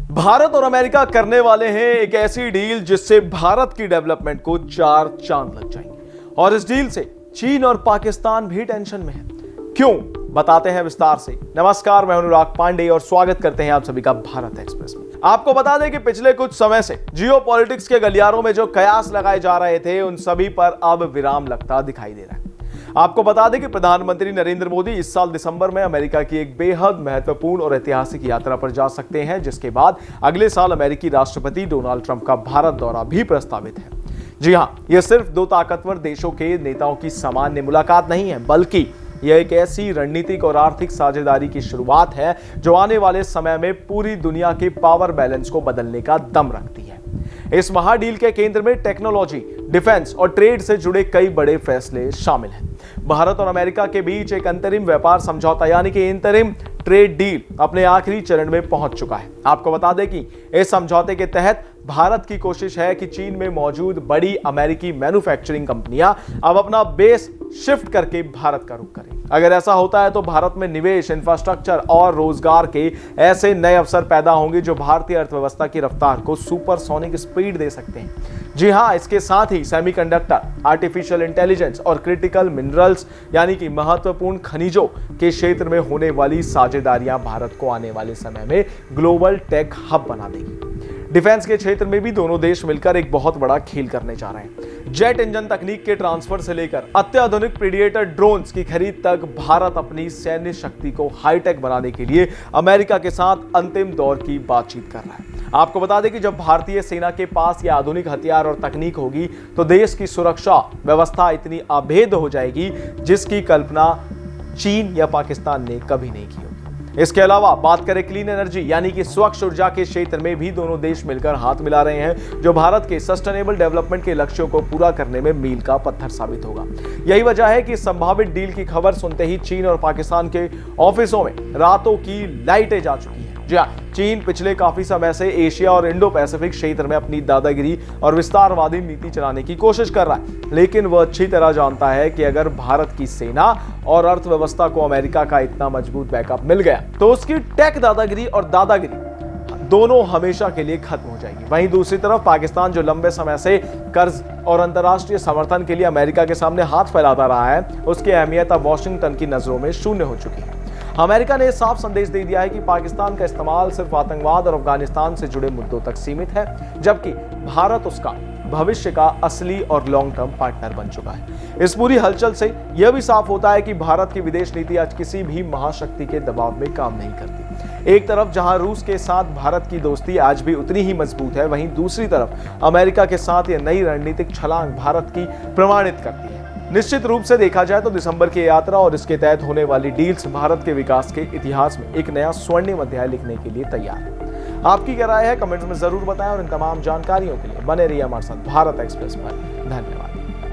भारत और अमेरिका करने वाले हैं एक ऐसी डील जिससे भारत की डेवलपमेंट को 4 चांद लग जाएंगे और इस डील से चीन और पाकिस्तान भी टेंशन में है। क्यों, बताते हैं विस्तार से। नमस्कार, मैं अनुराग पांडे और स्वागत करते हैं आप सभी का भारत एक्सप्रेस में। आपको बता दें कि पिछले कुछ समय से जियोपॉलिटिक्स के गलियारों में जो कयास लगाए जा रहे थे उन सभी पर अब विराम लगता दिखाई दे रहा है। आपको बता दें कि प्रधानमंत्री नरेंद्र मोदी इस साल दिसंबर में अमेरिका की एक बेहद महत्वपूर्ण और ऐतिहासिक यात्रा पर जा सकते हैं, जिसके बाद अगले साल अमेरिकी राष्ट्रपति डोनाल्ड ट्रंप का भारत दौरा भी प्रस्तावित है। जी हां, यह सिर्फ दो ताकतवर देशों के नेताओं की सामान्य मुलाकात नहीं है, बल्कि यह एक ऐसी रणनीतिक और आर्थिक साझेदारी की शुरुआत है जो आने वाले समय में पूरी दुनिया के पावर बैलेंस को बदलने का दम रखती है। इस महाडील के केंद्र में टेक्नोलॉजी, डिफेंस और ट्रेड से जुड़े कई बड़े फैसले शामिल हैं। भारत और अमेरिका के बीच एक अंतरिम व्यापार समझौता यानी कि इंटरिम ट्रेड डील अपने आखिरी चरण में पहुंच चुका है। आपको बता दें कि इस समझौते के तहत भारत की कोशिश है कि चीन में मौजूद बड़ी अमेरिकी मैन्युफैक्चरिंग कंपनियां अब अपना बेस शिफ्ट करके भारत का रुख करें। अगर ऐसा होता है तो भारत में निवेश, इंफ्रास्ट्रक्चर और रोजगार के ऐसे नए अवसर पैदा होंगे जो भारतीय अर्थव्यवस्था की रफ्तार को सुपरसोनिक स्पीड दे सकते हैं। जी हां, इसके साथ ही सेमीकंडक्टर, आर्टिफिशियल इंटेलिजेंस और क्रिटिकल मिनरल्स यानी कि महत्वपूर्ण खनिजों के क्षेत्र में होने वाली साझेदारियां भारत को आने वाले समय में ग्लोबल टेक हब बना देगी। डिफेंस के क्षेत्र में भी दोनों देश मिलकर एक बहुत बड़ा खेल करने जा रहे हैं। जेट इंजन तकनीक के ट्रांसफर से लेकर अत्याधुनिक प्रीडिएटर ड्रोन्स की खरीद तक भारत अपनी सैन्य शक्ति को हाईटेक बनाने के लिए अमेरिका के साथ अंतिम दौर की बातचीत कर रहा है। आपको बता दें कि जब भारतीय सेना के पास ये आधुनिक हथियार और तकनीक होगी तो देश की सुरक्षा व्यवस्था इतनी अभेद हो जाएगी जिसकी कल्पना चीन या पाकिस्तान ने कभी नहीं की होगी। इसके अलावा बात करें क्लीन एनर्जी यानी कि स्वच्छ ऊर्जा के क्षेत्र में भी दोनों देश मिलकर हाथ मिला रहे हैं, जो भारत के सस्टेनेबल डेवलपमेंट के लक्ष्यों को पूरा करने में मील का पत्थर साबित होगा। यही वजह है कि संभावित डील की खबर सुनते ही चीन और पाकिस्तान के ऑफिसों में रातों की लाइटें जा चुकी हैं। जी हाँ, चीन पिछले काफी समय से एशिया और इंडो पैसिफिक क्षेत्र में अपनी दादागिरी और विस्तारवादी नीति चलाने की कोशिश कर रहा है, लेकिन वह अच्छी तरह जानता है कि अगर भारत की सेना और अर्थव्यवस्था को अमेरिका का इतना मजबूत बैकअप मिल गया तो उसकी टेक दादागिरी और दादागिरी दोनों हमेशा के लिए खत्म हो जाएगी। वहीं दूसरी तरफ पाकिस्तान, जो लंबे समय से कर्ज और अंतर्राष्ट्रीय समर्थन के लिए अमेरिका के सामने हाथ फैलाता रहा है, उसकी अहमियत अब वॉशिंगटन की नजरों में शून्य हो चुकी है। अमेरिका ने साफ संदेश दे दिया है कि पाकिस्तान का इस्तेमाल सिर्फ आतंकवाद और अफगानिस्तान से जुड़े मुद्दों तक सीमित है, जबकि भारत उसका भविष्य का असली और लॉन्ग टर्म पार्टनर बन चुका है। इस पूरी हलचल से यह भी साफ होता है कि भारत की विदेश नीति आज किसी भी महाशक्ति के दबाव में काम नहीं करती। एक तरफ जहां रूस के साथ भारत की दोस्ती आज भी उतनी ही मजबूत है, वहीं दूसरी तरफ अमेरिका के साथ यह नई रणनीतिक छलांग भारत की प्रमाणित करती है। निश्चित रूप से देखा जाए तो दिसंबर की यात्रा और इसके तहत होने वाली डील्स भारत के विकास के इतिहास में एक नया स्वर्णिम अध्याय लिखने के लिए तैयार है। आपकी क्या राय है, कमेंट्स में जरूर बताएं और इन तमाम जानकारियों के लिए बने रहिए हमारे साथ भारत एक्सप्रेस पर। धन्यवाद।